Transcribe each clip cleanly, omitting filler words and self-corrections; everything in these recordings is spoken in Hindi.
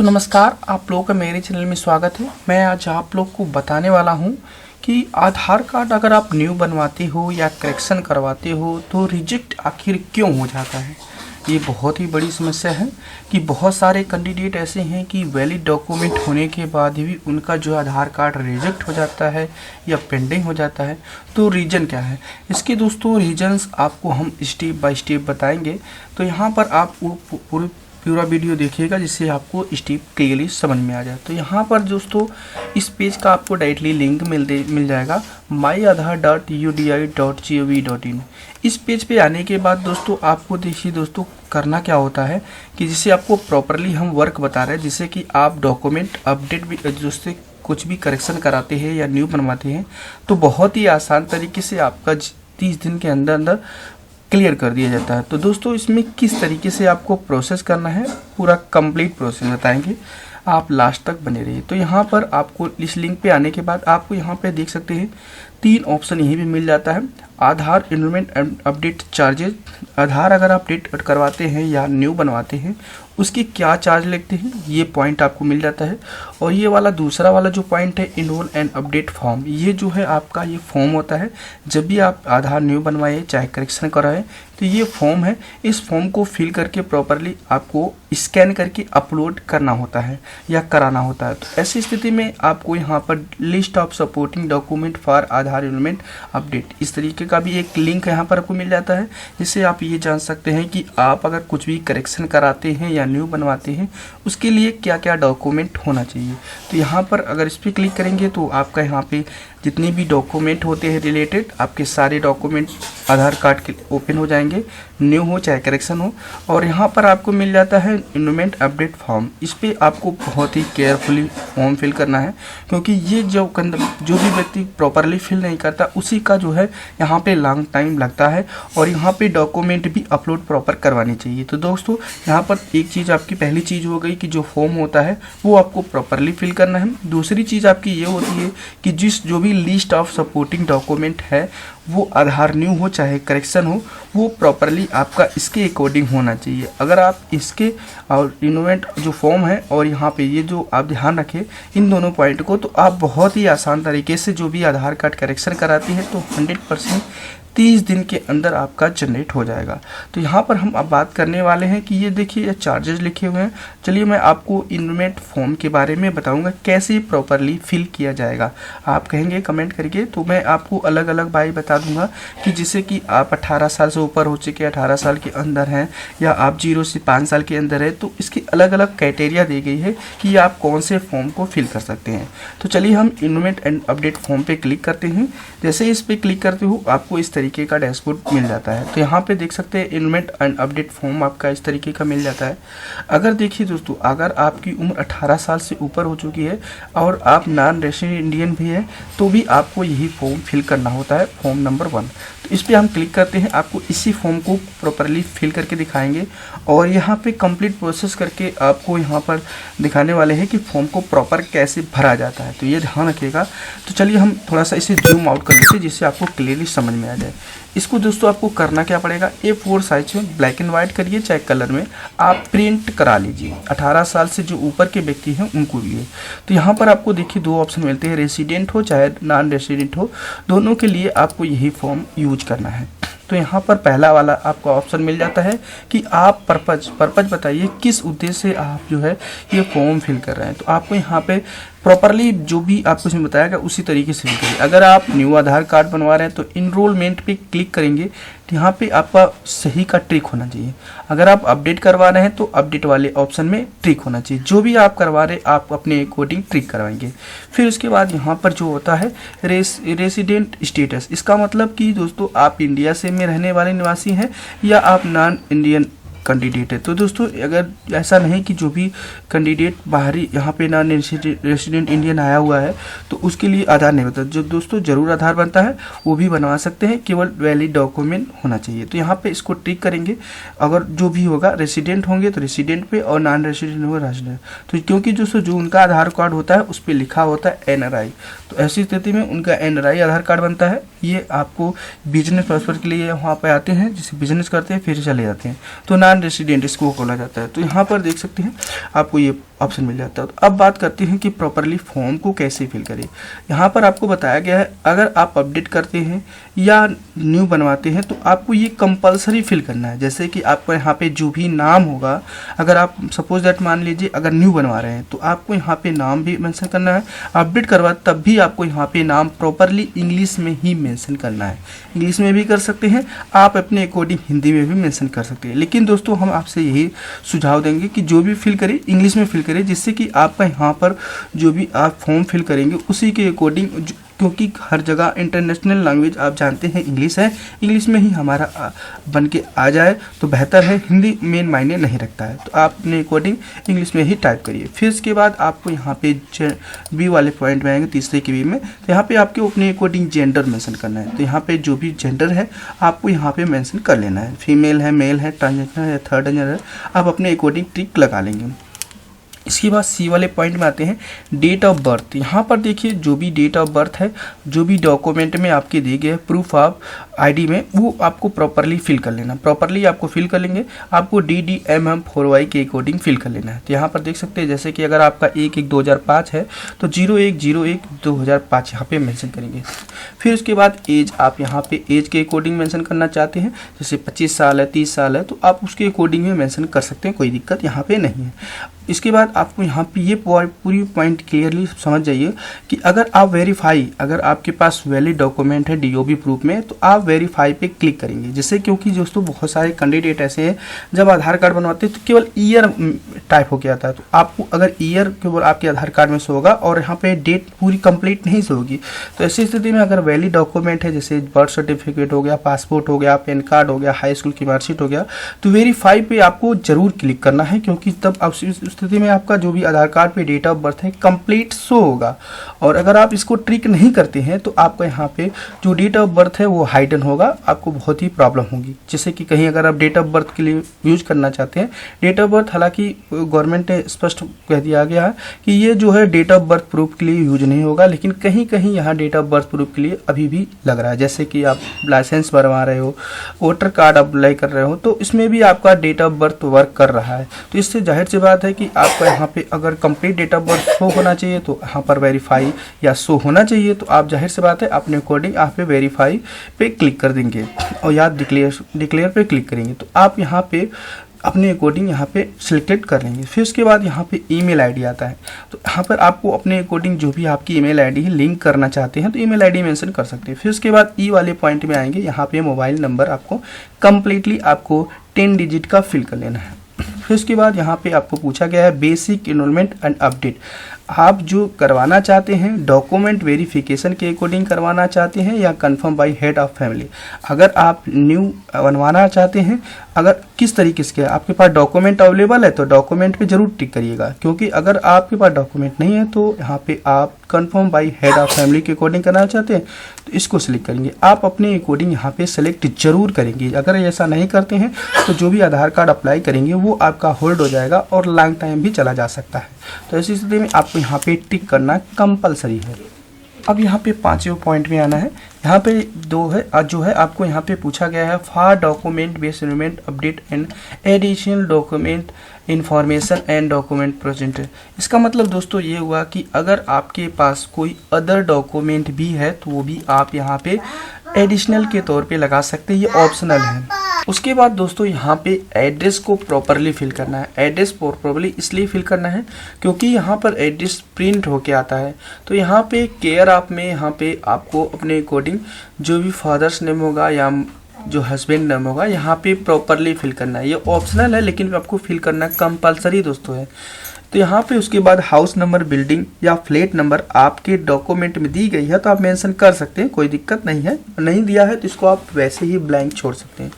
दोस्तों नमस्कार, आप लोगों का मेरे चैनल में स्वागत है। मैं आज आप लोग को बताने वाला हूं कि आधार कार्ड अगर आप न्यू बनवाते हो या करेक्शन करवाते हो तो रिजेक्ट आखिर क्यों हो जाता है। ये बहुत ही बड़ी समस्या है कि बहुत सारे कैंडिडेट ऐसे हैं कि वैलिड डॉक्यूमेंट होने के बाद भी उनका जो आधार कार्ड रिजेक्ट हो जाता है या पेंडिंग हो जाता है। तो रीज़न क्या है इसके दोस्तों, रीजन्स आपको हम स्टेप बाय स्टेप बताएंगे। तो यहाँ पर आप पूरा वीडियो देखिएगा जिससे आपको स्टेप क्लियरली समझ में आ जाए। तो यहाँ पर दोस्तों इस पेज का आपको डायरेक्टली लिंक मिल जाएगा myaadhar.udi.gov.in। इस पेज पे आने के बाद दोस्तों आपको देखिए दोस्तों करना क्या होता है कि जिससे आपको प्रॉपरली हम वर्क बता रहे हैं, जिससे कि आप डॉक्यूमेंट अपडेट भी जिससे कुछ भी करेक्शन कराते हैं या न्यू बनवाते हैं तो बहुत ही आसान तरीके से आपका 30 दिन के अंदर अंदर क्लियर कर दिया जाता है। तो दोस्तों इसमें किस तरीके से आपको प्रोसेस करना है पूरा कंप्लीट प्रोसेस बताएंगे, आप लास्ट तक बने रहिए। तो यहाँ पर आपको इस लिंक पे आने के बाद आपको यहाँ पे देख सकते हैं 3 ऑप्शन यहीं भी मिल जाता है। आधार इनरोलमेंट अपडेट चार्जेज, आधार अगर अपडेट करवाते हैं या न्यू बनवाते हैं उसकी क्या चार्ज लगते हैं ये पॉइंट आपको मिल जाता है। और ये वाला दूसरा वाला जो पॉइंट है इनरोल एंड अपडेट फॉर्म, ये जो है आपका ये फॉर्म होता है जब भी आप आधार न्यू बनवाए चाहे करेक्शन कराएं तो ये फॉर्म है। इस फॉर्म को फिल करके प्रॉपरली आपको स्कैन करके अपलोड करना होता है या कराना होता है। तो ऐसी स्थिति में आपको यहाँ पर list of supporting document for Aadhaar enrolment update इस तरीके का भी एक लिंक यहाँ पर आपको मिल जाता है, जिससे आप ये जान सकते हैं कि आप अगर कुछ भी करेक्शन कराते हैं या न्यू बनवाते हैं उसके लिए क्या क्या डॉक्यूमेंट होना चाहिए। तो यहाँ पर अगर इस पर क्लिक करेंगे तो आपका यहाँ पे जितने भी डॉक्यूमेंट होते हैं रिलेटेड आपके सारे डॉक्यूमेंट आधार कार्ड के ओपन हो जाएंगे, न्यू हो चाहे करेक्शन हो। और यहाँ पर आपको मिल जाता है इनरोलमेंट अपडेट फॉर्म। इस पर आपको बहुत ही केयरफुली फॉर्म फिल करना है, क्योंकि ये जो भी व्यक्ति प्रॉपरली फिल नहीं करता उसी का जो है यहाँ पे लॉन्ग टाइम लगता है और यहाँ पे डॉक्यूमेंट भी अपलोड प्रॉपर करवानी चाहिए। तो दोस्तों यहाँ पर एक चीज़ आपकी पहली चीज़ हो गई कि जो फॉर्म होता है वो आपको प्रॉपरली फिल करना है। दूसरी चीज़ आपकी ये होती है कि जो भी लिस्ट ऑफ सपोर्टिंग डॉक्यूमेंट है वो आधार न्यू हो चाहे करेक्शन हो वो प्रॉपरली आपका इसके अकॉर्डिंग होना चाहिए। अगर आप इसके और इनोवेंट जो फॉर्म है और यहाँ पे ये जो आप ध्यान रखें इन दोनों पॉइंट को, तो आप बहुत ही आसान तरीके से जो भी आधार कार्ड करेक्शन कराती है तो 100% 30 दिन के अंदर आपका जनरेट हो जाएगा। तो यहाँ पर हम अब बात करने वाले हैं कि ये देखिए ये चार्जेस लिखे हुए हैं। चलिए मैं आपको इनरोलमेंट फॉर्म के बारे में बताऊंगा कैसे प्रॉपरली फिल किया जाएगा। आप कहेंगे कमेंट करके तो मैं आपको अलग अलग बाई बता दूंगा कि जिससे कि आप 18 साल से ऊपर हो चुके 18 साल के अंदर हैं या आप 0 से 5 साल के अंदर है, तो इसकी अलग अलग क्राइटेरिया दी गई है कि आप कौन से फॉर्म को फिल कर सकते हैं। तो चलिए हम इनरोलमेंट एंड अपडेट फॉर्म पे क्लिक करते हैं। जैसे इस पर क्लिक करते हो आपको इस तरीके का डैशबोर्ड मिल जाता है। तो यहाँ पे देख सकते हैं इनरोलमेंट एंड अपडेट फॉर्म आपका इस तरीके का मिल जाता है। अगर देखिए दोस्तों अगर आपकी उम्र 18 साल से ऊपर हो चुकी है और आप नॉन रेसिडेंट इंडियन भी है तो भी आपको यही फॉर्म फिल करना होता है, फॉर्म नंबर 1। तो इस पर हम क्लिक करते हैं, आपको इसी फॉर्म को प्रॉपरली फिल करके दिखाएंगे और यहाँ पे कंप्लीट प्रोसेस करके आपको यहाँ पर दिखाने वाले हैं कि फॉर्म को प्रॉपर कैसे भरा जाता है। तो ये ध्यान रखिएगा। तो चलिए हम थोड़ा सा इसे जूम आउट कर लेते हैं जिससे आपको क्लियरली समझ में आ जाए। इसको दोस्तों आपको करना क्या पड़ेगा, A4 साइज में ब्लैक एंड वाइट करिए चाहे कलर में आप प्रिंट करा लीजिए। 18 साल से जो ऊपर के व्यक्ति हैं उनको लिए। तो यहाँ पर आपको देखिए 2 ऑप्शन मिलते हैं, रेसिडेंट हो चाहे नॉन रेसिडेंट हो, दोनों के लिए आपको यही फॉर्म यूज करना है। तो यहाँ पर पहला वाला आपको ऑप्शन मिल जाता है कि आप पर्पज बताइए किस उद्देश्य से आप जो है ये फॉर्म फिल कर रहे हैं। तो आपको यहाँ पे प्रॉपरली जो भी आपको इसमें बताया गया उसी तरीके से फिल करिए। अगर आप न्यू आधार कार्ड बनवा रहे हैं तो इनरोलमेंट पे क्लिक करेंगे तो यहाँ पे आपका सही का ट्रिक होना चाहिए। अगर आप अपडेट करवा रहे हैं तो अपडेट वाले ऑप्शन में ट्रिक होना चाहिए। जो भी आप करवा रहे हैं आप अपने अकॉर्डिंग ट्रिक करवाएंगे। फिर उसके बाद यहाँ पर जो होता है रेसिडेंट स्टेटस, इसका मतलब कि दोस्तों आप इंडिया से में रहने वाले निवासी हैं या आप नॉन इंडियन कैंडिडेट है। तो दोस्तों अगर ऐसा नहीं कि जो भी कैंडिडेट बाहरी यहाँ पे नॉन रेसिडेंट इंडियन आया हुआ है तो उसके लिए आधार नहीं बनता, जो दोस्तों जरूर आधार बनता है वो भी बनवा सकते हैं, केवल वैलिड डॉक्यूमेंट होना चाहिए। तो यहाँ पे इसको टिक करेंगे। अगर जो भी होगा रेसिडेंट होंगे तो रेसिडेंट पे और नॉन रेसिडेंट होगा रेसिडेंट। तो क्योंकि दोस्तों जो उनका आधार कार्ड होता है उस पर लिखा होता है NRI, तो ऐसी स्थिति में उनका NRI आधार कार्ड बनता है। ये आपको बिजनेस पर्पज के लिए वहाँ पे आते हैं, जैसे बिजनेस करते हैं फिर चले जाते हैं, तो नॉन रेसिडेंट इसको बोला जाता है। तो यहाँ पर देख सकते हैं आपको ये ऑप्शन मिल जाता है। तो अब बात करते हैं कि प्रॉपरली फॉर्म को कैसे फिल करें। यहाँ पर आपको बताया गया है अगर आप अपडेट करते हैं या न्यू बनवाते हैं तो आपको ये कंपलसरी फिल करना है। जैसे कि आपको यहाँ पे जो भी नाम होगा, अगर आप सपोज दैट मान लीजिए अगर न्यू बनवा रहे हैं तो आपको यहाँ पे नाम भी मेंशन करना है, अपडेट करवा तब भी आपको यहाँ पे नाम प्रॉपरली इंग्लिश में ही मेंशन करना है। इंग्लिश में भी कर सकते हैं आप, अपने अकॉर्डिंग हिंदी में भी मेंशन कर सकते हैं, लेकिन दोस्तों हम आपसे यही सुझाव देंगे कि जो भी फिल करें इंग्लिश में फिल करें, जिससे कि आपका यहाँ पर जो भी आप फॉर्म फिल करेंगे उसी के अकॉर्डिंग, क्योंकि हर जगह इंटरनेशनल लैंग्वेज आप जानते हैं इंग्लिश है, इंग्लिश में ही हमारा बन के आ जाए तो बेहतर है, हिंदी मेन मायने नहीं रखता है। तो आप अपने अकॉर्डिंग इंग्लिश में ही टाइप करिए। फिर इसके बाद आपको यहाँ पे बी वाले पॉइंट में आएंगे, तीसरे के बी में, तो यहाँ पे आपके अपने अकॉर्डिंग जेंडर मेंशन करना है। तो यहाँ पे जो भी जेंडर है आपको यहाँ पे मेंशन कर लेना है, फीमेल है, मेल है, ट्रांसजेंडर है, थर्ड जेंडर है, आप अपने अकॉर्डिंग टिक लगा लेंगे। इसके बाद सी वाले पॉइंट में आते हैं, डेट ऑफ बर्थ। यहाँ पर देखिए जो भी डेट ऑफ बर्थ है, जो भी डॉक्यूमेंट में आपके दिए गए प्रूफ ऑफ आईडी में, वो आपको प्रॉपरली फिल कर लेना। प्रॉपरली आपको फिल कर लेंगे, आपको DDMM 4Y के अकॉर्डिंग फिल कर लेना है। तो यहाँ पर देख सकते हैं जैसे कि अगर आपका 1/1/2005 है तो 01/01/2005 यहाँ पे मेंशन करेंगे। फिर उसके बाद एज, आप यहाँ पे एज के अकॉर्डिंग मेंशन करना चाहते हैं, जैसे 25 साल है, 30 साल है, तो आप उसके अकॉर्डिंग में मेंशन कर सकते हैं, कोई दिक्कत यहाँ पे नहीं है। इसके बाद आपको यहाँ पे ये पूरी पॉइंट क्लियरली समझ जाइए कि अगर आप वेरीफाई, अगर आपके पास वैलिड डॉक्यूमेंट है DOB प्रूफ में, तो आप वेरीफाई पे क्लिक करेंगे। जिससे क्योंकि दोस्तों बहुत सारे कैंडिडेट ऐसे हैं जब आधार कार्ड बनवाते हैं तो केवल ईयर टाइप होके आता है, तो आपको अगर ईयर केवल आपके आधार कार्ड में शो होगा और यहाँ पे डेट पूरी कंप्लीट नहीं शो होगी, तो ऐसी स्थिति में अगर वैलिड डॉक्यूमेंट है, जैसे बर्थ सर्टिफिकेट हो गया, पासपोर्ट हो गया, पैन कार्ड हो गया, हाई स्कूल की मार्कशीट हो गया, तो वेरीफाई पे आपको जरूर क्लिक करना है, क्योंकि तब आप स्थिति में आपका जो भी आधार कार्ड पे डेट ऑफ बर्थ है कंप्लीट शो होगा। और अगर आप इसको ट्रिक नहीं करते हैं तो आपका यहाँ पे जो डेट ऑफ बर्थ है वो हाइडन होगा, आपको बहुत ही प्रॉब्लम होगी। जैसे कि कहीं अगर आप डेट ऑफ बर्थ के लिए यूज करना चाहते हैं, डेट ऑफ बर्थ हालांकि गवर्नमेंट ने स्पष्ट कह दिया गया है कि ये जो है डेट ऑफ बर्थ प्रूफ के लिए यूज नहीं होगा, लेकिन कहीं कहीं यहाँ डेट ऑफ बर्थ प्रूफ के लिए अभी भी लग रहा है। जैसे कि आप लाइसेंस बनवा रहे हो, वोटर कार्ड अप्लाई कर रहे हो, तो इसमें भी आपका डेट ऑफ बर्थ वर्क कर रहा है। तो इससे जाहिर सी बात है कि आपका यहाँ पे अगर complete date of birth show होना चाहिए तो यहाँ पर वेरीफाई या शो होना चाहिए, तो आप जाहिर सी बात है अपने अकॉर्डिंग यहाँ पे वेरीफाई पे क्लिक कर देंगे और या डिक्लेयर पे क्लिक करेंगे, तो आप यहाँ पे अपने अकॉर्डिंग यहाँ पे सिलेक्टेड कर लेंगे। फिर उसके बाद यहाँ पे ईमेल आईडी आता है, तो यहाँ पर आपको अपने अकॉर्डिंग जो भी आपकी ईमेल आईडी है लिंक करना चाहते हैं तो ईमेल आईडी मेंशन कर सकते हैं। फिर उसके बाद ई वाले पॉइंट में आएंगे, यहाँ पे मोबाइल नंबर आपको कंप्लीटली आपको 10 डिजिट का फिल कर लेना है। फिर उसके बाद यहाँ पे आपको पूछा गया है बेसिक एनरोलमेंट एंड अपडेट। आप जो करवाना चाहते हैं डॉक्यूमेंट वेरिफिकेशन के अकॉर्डिंग करवाना चाहते हैं या confirm bye head of family. अगर आप न्यू बनवाना चाहते हैं, अगर किस तरीके से आपके पास डॉक्यूमेंट अवेलेबल है तो डॉक्यूमेंट पे जरूर टिक करिएगा, क्योंकि अगर आपके पास डॉक्यूमेंट नहीं है तो यहाँ पे आप confirm bye head of family के अकॉर्डिंग करना चाहते हैं तो इसको सिलेक्ट करेंगे। आप अपने अकॉर्डिंग यहाँ पे सेलेक्ट जरूर करेंगे। अगर ऐसा नहीं करते हैं तो जो भी आधार कार्ड अप्लाई करेंगे वो आपका होल्ड हो जाएगा और लॉन्ग टाइम भी चला जा सकता है। तो ऐसी स्थिति में आपको यहाँ पे टिक करना कंपलसरी है। अब यहाँ पे 5वें पॉइंट में आना है। यहाँ पे 2 है, आज जो है आपको यहाँ पे पूछा गया है for document based enrolment update and additional document information and document present. इसका मतलब दोस्तों ये हुआ कि अगर आपके पास कोई अदर डॉक्यूमेंट भी है तो वो भी आप यहाँ पे एडिशनल के तौर पे लगा सकते हैं, ये ऑप्शनल है। उसके बाद दोस्तों यहाँ पे एड्रेस को प्रॉपरली फिल करना है। एड्रेस प्रॉपरली इसलिए फिल करना है क्योंकि यहाँ पर एड्रेस प्रिंट होके आता है। तो यहाँ पे केयर आप में यहाँ पे आपको अपने अकॉर्डिंग जो भी फादर्स नेम होगा या जो हस्बैंड नेम होगा यहाँ पे प्रॉपरली फिल करना है। ये ऑप्शनल है लेकिन आपको फिल करना कंपलसरी दोस्तों है। तो यहाँ पे उसके बाद हाउस नंबर, बिल्डिंग या फ्लैट नंबर आपके डॉक्यूमेंट में दी गई है तो आप मेंशन कर सकते हैं, कोई दिक्कत नहीं है। नहीं दिया है तो इसको आप वैसे ही ब्लैंक छोड़ सकते हैं।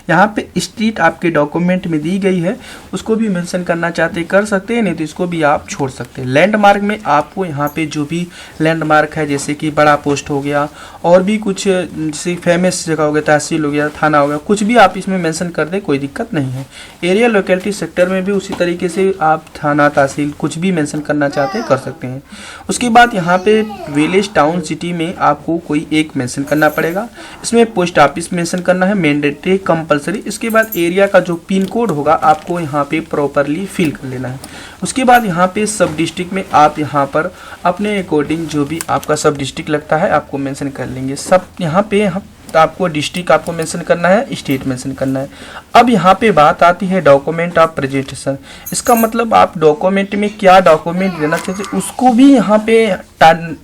यहाँ पे स्ट्रीट आपके डॉक्यूमेंट में दी गई है उसको भी मेंशन करना चाहते कर सकते हैं, नहीं तो इसको भी आप छोड़ सकते हैं। लैंडमार्क में आपको यहाँ पे जो भी लैंडमार्क है जैसे कि बड़ा पोस्ट हो गया और भी कुछ जैसे फेमस जगह हो गया, तहसील हो गया, थाना हो गया, कुछ भी आप इसमें मेंशन कर दें, कोई दिक्कत नहीं है। एरिया लोकेलिटी सेक्टर में भी उसी तरीके से आप थाना तहसील कुछ भी मेंशन करना चाहते हैं कर सकते हैं। उसके बाद यहाँ पे विलेज टाउन सिटी में आपको कोई एक मेंशन करना पड़ेगा। इसमें पोस्ट ऑफिस मेंशन करना है मैंडेटरी कंपलसरी। इसके बाद एरिया का जो पिन कोड होगा आपको यहाँ पे प्रॉपरली फिल कर लेना है। उसके बाद यहाँ पे सब डिस्ट्रिक्ट में आप यहाँ पर अपने अकॉर्डिंग जो भी आपका सब डिस्ट्रिक्ट लगता है आपको मेंशन कर लेंगे। सब यहाँ पे तो आपको डिस्ट्रिक्ट आपको मेंशन करना है, स्टेट मेंशन करना है। अब यहाँ पे बात आती है डॉक्यूमेंट ऑफ प्रेजेंटेशन। इसका मतलब आप डॉक्यूमेंट में क्या डॉक्यूमेंट देना चाहते हैं उसको भी यहाँ पे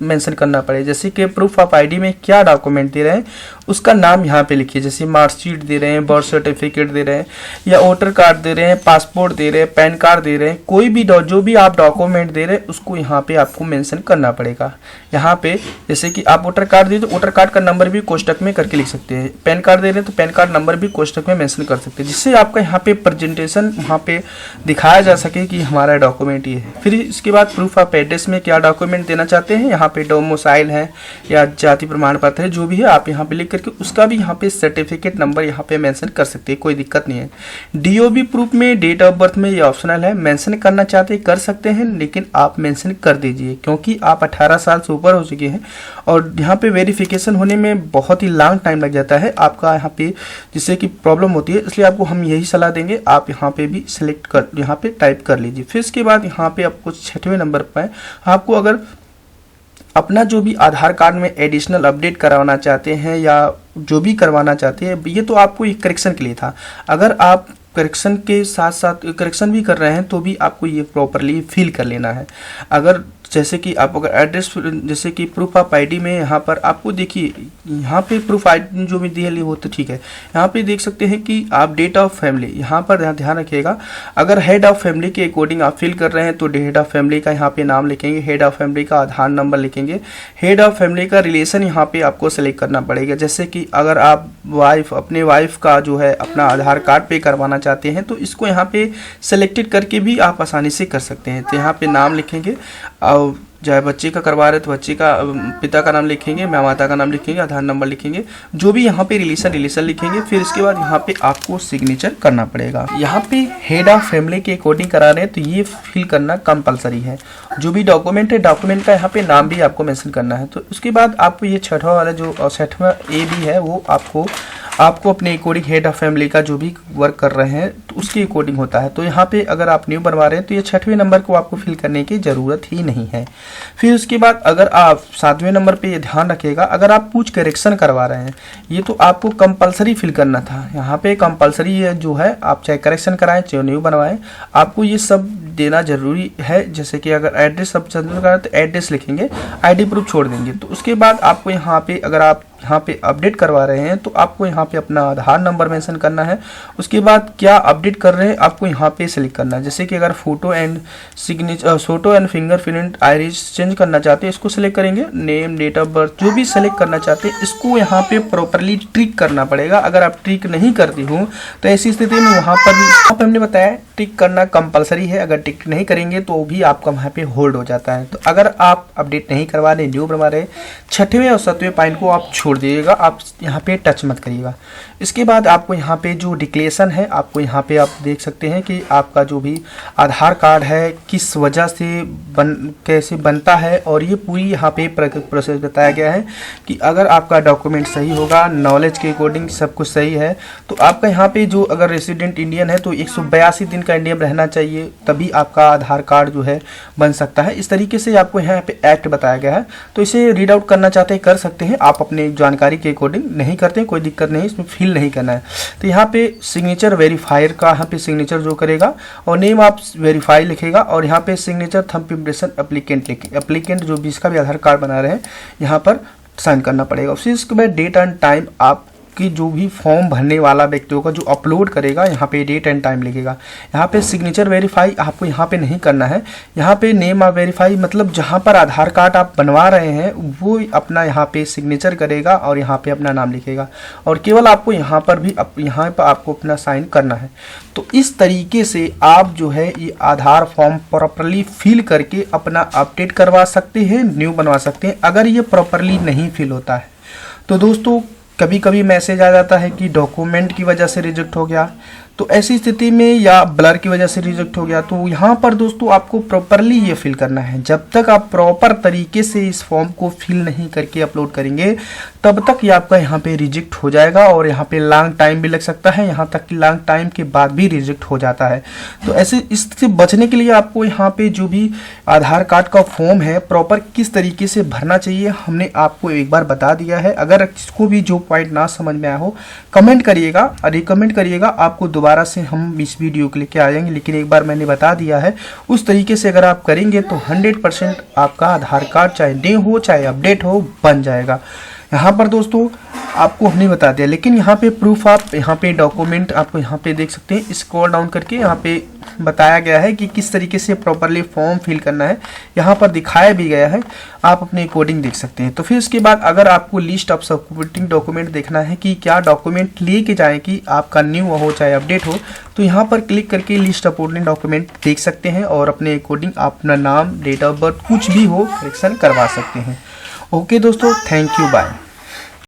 मेंशन करना पड़ेगा। जैसे कि प्रूफ ऑफ आईडी में क्या डॉक्यूमेंट दे रहे हैं उसका नाम यहाँ पे लिखिए। जैसे मार्कशीट दे रहे हैं, बर्थ सर्टिफिकेट दे रहे हैं, या वोटर कार्ड दे रहे हैं, पासपोर्ट दे रहे हैं, पैन कार्ड दे रहे हैं, कोई भी जो भी आप डॉक्यूमेंट दे रहे हैं उसको यहाँ पे आपको मेंशन करना पड़ेगा। यहाँ पे जैसे कि आप वोटर कार्ड दे तो वोटर कार्ड का नंबर भी कोष्टक में करके लिख सकते हैं। पैन कार्ड दे रहे हैं तो पैन कार्ड नंबर भी कोष्टक में मेंशन कर सकते हैं, जिससे आपका यहाँ पे प्रेजेंटेशन वहाँ पे दिखाया जा सके कि हमारा डॉक्यूमेंट ये है। फिर इसके बाद प्रूफ ऑफ एड्रेस में क्या डॉक्यूमेंट देना चाहते हैं, यहाँ पे डोमिसाइल है या जाति प्रमाण पत्र है जो भी है आप यहाँ पे लिख करके उसका भी यहाँ पे सर्टिफिकेट नंबर यहाँ पे मेंशन कर सकते हैं, कोई दिक्कत नहीं है। डीओबी प्रूफ में डेट ऑफ बर्थ में ये ऑप्शनल है, मेंशन करना चाहते हैं कर सकते हैं, लेकिन आप मेंशन कर दीजिए क्योंकि आप 18 साल से ऊपर हो चुके हैं और यहाँ पे वेरिफिकेशन होने में बहुत ही लॉन्ग टाइम लग जाता है आपका यहाँ पे, जिससे कि प्रॉब्लम होती है। इसलिए आपको हम यही सलाह देंगे आप यहाँ पे भी सिलेक्ट कर यहाँ पे टाइप कर लीजिए। फिर इसके बाद यहाँ पे आपको 6वें नंबर पर आपको अगर अपना जो भी आधार कार्ड में एडिशनल अपडेट करवाना चाहते हैं या जो भी करवाना चाहते हैं, ये तो आपको एक करेक्शन के लिए था। अगर आप करेक्शन के साथ साथ करेक्शन भी कर रहे हैं तो भी आपको ये प्रॉपरली फिल कर लेना है। अगर जैसे कि आप अगर एड्रेस जैसे कि प्रूफ ऑफ आईडी में यहाँ पर आपको देखिए यहाँ पे प्रूफ आईडी जो भी दिया है वो तो ठीक है। यहाँ पे देख सकते हैं कि आप डेट ऑफ फैमिली यहाँ पर ध्यान रखिएगा। अगर हेड ऑफ फैमिली के अकॉर्डिंग आप फिल कर रहे हैं तो हेड ऑफ फैमिली का यहाँ पे नाम लिखेंगे, हेड ऑफ फैमिली का आधार नंबर लिखेंगे, हेड ऑफ फैमिली का रिलेशन यहाँ पे आपको सेलेक्ट करना पड़ेगा। जैसे कि अगर आप अपने वाइफ का जो है अपना आधार कार्ड पे करवाना चाहते हैं तो इसको यहाँ पे सेलेक्टेड करके भी आप आसानी से कर सकते हैं। तो यहाँ पे नाम लिखेंगे और चाहे बच्चे का करवा रहे तो बच्चे का पिता का नाम लिखेंगे, माता का नाम लिखेंगे, आधार नंबर लिखेंगे, जो भी यहाँ पे रिलेशन लिखेंगे। फिर इसके बाद यहाँ पे आपको सिग्नेचर करना पड़ेगा। यहाँ पे हेड ऑफ फैमिली के अकॉर्डिंग करा रहे हैं तो ये फिल करना कंपलसरी है। जो भी डॉक्यूमेंट है डॉक्यूमेंट का यहाँ पे नाम भी आपको मेंशन करना है। तो उसके बाद आपको ये 6वां वाला जो 6वां ए भी है वो आपको अपने अकॉर्डिंग हेड ऑफ फैमिली का जो भी वर्क कर रहे हैं तो उसके अकॉर्डिंग होता है। तो यहाँ पे अगर आप न्यू बनवा रहे हैं तो ये 6वें नंबर को आपको फिल करने की ज़रूरत ही नहीं है। फिर उसके बाद अगर आप 7वें नंबर पे ये ध्यान रखिएगा, अगर आप कुछ करेक्शन करवा रहे हैं ये तो आपको कंपलसरी फिल करना था। यहाँ पे कंपलसरी जो है आप चाहे करेक्शन कराएं चाहे न्यू बनवाएं आपको ये सब देना जरूरी है। जैसे कि अगर एड्रेस सब चंद्र का तो एड्रेस लिखेंगे, आईडी प्रूफ छोड़ देंगे। तो उसके बाद आपको यहाँ पे अगर आप यहाँ पे अपडेट करवा रहे हैं तो आपको यहाँ पे अपना आधार नंबर मेंशन करना है। उसके बाद क्या अपडेट कर रहे हैं आपको यहाँ पे सिलेक्ट करना है। जैसे कि अगर photo and signature photo and fingerprint iris change करना चाहते हैं इसको सिलेक्ट करेंगे। नेम डेट ऑफ बर्थ जो भी सिलेक्ट करना चाहते हैं इसको यहाँ पे प्रॉपरली ट्रिक करना पड़ेगा। अगर आप ट्रिक नहीं करती हो तो ऐसी स्थिति में वहाँ पर भी हमने बताया टिक करना कंपलसरी है। अगर टिक नहीं करेंगे तो भी आपका वहाँ पे होल्ड हो जाता है। तो अगर आप अपडेट नहीं करवा रहे न्यू बनवा रहे 6वें और 7वें पॉइंट को आप छोड़ दीजिएगा, आप यहाँ पे टच मत करिएगा। इसके बाद आपको यहाँ पे जो डिक्लेरेशन है आपको यहाँ पे आप देख सकते हैं कि आपका जो भी आधार कार्ड है किस वजह से कैसे बनता है और ये पूरी यहाँ पे प्रोसेस बताया गया है कि अगर आपका डॉक्यूमेंट सही होगा, नॉलेज के अकॉर्डिंग सब कुछ सही है तो आपका यहाँ पे जो अगर रेसिडेंट इंडियन है तो 182 दिन का इंडियन रहना चाहिए तभी आपका आधार कार्ड जो है बन सकता है। इस तरीके से आपको यहाँ पे एक्ट बताया गया है। तो इसे रीड आउट करना चाहते हैं कर सकते हैं, आप अपने जानकारी के अकॉर्डिंग नहीं करते हैं कोई दिक्कत नहीं, इसमें फिल नहीं करना है। तो यहाँ पे सिग्नेचर वेरीफायर का यहाँ पे सिग्नेचर जो करेगा और नेम आप वेरीफाई लिखेगा और यहाँ पे सिग्नेचर थंब इम्प्रेशन एप्लीकेंट लिखे, एप्लीकेंट जो भी इसका भी आधार कार्ड बना रहे हैं यहाँ पर साइन करना पड़ेगा। फिर इसके बाद डेट एंड टाइम आप कि जो भी फॉर्म भरने वाला व्यक्ति होगा जो अपलोड करेगा यहाँ पे डेट एंड टाइम लिखेगा। यहाँ पे सिग्नेचर वेरीफाई आपको यहाँ पे नहीं करना है। यहाँ पे नेम ऑफ वेरीफाई मतलब जहाँ पर आधार कार्ड आप बनवा रहे हैं वो अपना यहाँ पे सिग्नेचर करेगा और यहाँ पे अपना नाम लिखेगा और केवल आपको यहाँ पर भी यहाँ पर आपको अपना साइन करना है। तो इस तरीके से आप जो है ये आधार फॉर्म प्रॉपरली फिल करके अपना अपडेट करवा सकते हैं, न्यू बनवा सकते हैं। अगर ये प्रॉपरली नहीं फिल होता है तो दोस्तों कभी कभी मैसेज आ जाता है कि डॉक्यूमेंट की वजह से रिजेक्ट हो गया, तो ऐसी स्थिति में या ब्लर की वजह से रिजेक्ट हो गया, तो यहाँ पर दोस्तों आपको प्रॉपरली ये फिल करना है। जब तक आप प्रॉपर तरीके से इस फॉर्म को फिल नहीं करके अपलोड करेंगे तब तक ये आपका यहाँ पे रिजेक्ट हो जाएगा, और यहाँ पे लॉन्ग टाइम भी लग सकता है, यहाँ तक कि लॉन्ग टाइम के बाद भी रिजेक्ट हो जाता है। तो ऐसे इससे बचने के लिए आपको यहाँ पे जो भी आधार कार्ड का फॉर्म है प्रॉपर किस तरीके से भरना चाहिए हमने आपको एक बार बता दिया है। अगर किसको भी जो पॉइंट ना समझ में आया हो कमेंट करिएगा, रिकमेंड करिएगा, आपको दोबारा से हम इस वीडियो को लेके आ जाएंगे। लेकिन एक बार मैंने बता दिया है, उस तरीके से अगर आप करेंगे तो 100% आपका आधार कार्ड चाहे न्यू हो चाहे अपडेट हो बन जाएगा। यहाँ पर दोस्तों आपको हमने बता दिया, लेकिन यहाँ पे प्रूफ आप यहाँ पे डॉक्यूमेंट आपको यहाँ पे देख सकते हैं, स्क्रॉल डाउन करके यहाँ पे बताया गया है कि किस तरीके से प्रॉपरली फॉर्म फिल करना है, यहाँ पर दिखाया भी गया है, आप अपने अकॉर्डिंग देख सकते हैं। तो फिर उसके बाद अगर आपको लिस्ट ऑफ सपोर्टिंग डॉक्यूमेंट देखना है कि क्या डॉक्यूमेंट लेके जाएं कि आपका न्यू हो चाहे अपडेट हो, तो यहाँ पर क्लिक करके लिस्ट सपोर्टिंग डॉक्यूमेंट देख सकते हैं और अपने अकॉर्डिंग अपना नाम, डेट ऑफ बर्थ कुछ भी हो करेक्शन करवा सकते हैं। ओके दोस्तों, थैंक यू, बाय।